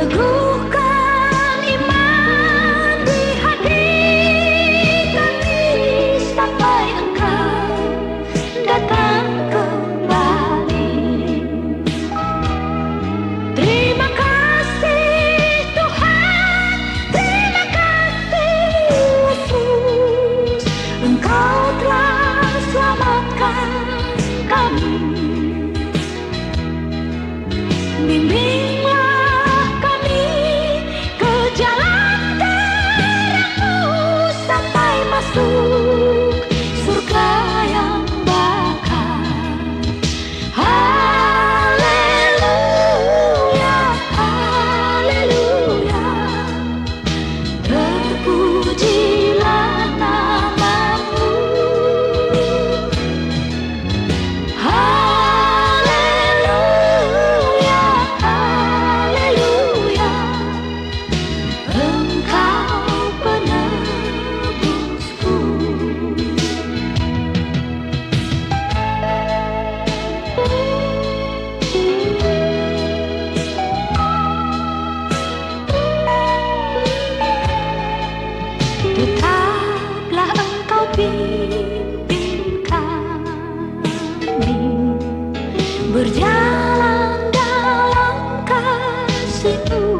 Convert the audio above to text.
Teguhkan iman di hati kami sampai Engkau datang kembali. Terima kasih Tuhan, terima kasih Yesus, Engkau telah selamatkan kami. Bimbinglah kami ke jalan terang-Mu sampai masuk surga yang bakal. Haleluya, haleluya, terpujilah nama-Mu. Haleluya, haleluya, Engkau penebusku. Tetaplah Engkau pimpin kami berjalan dalam kasih-Mu.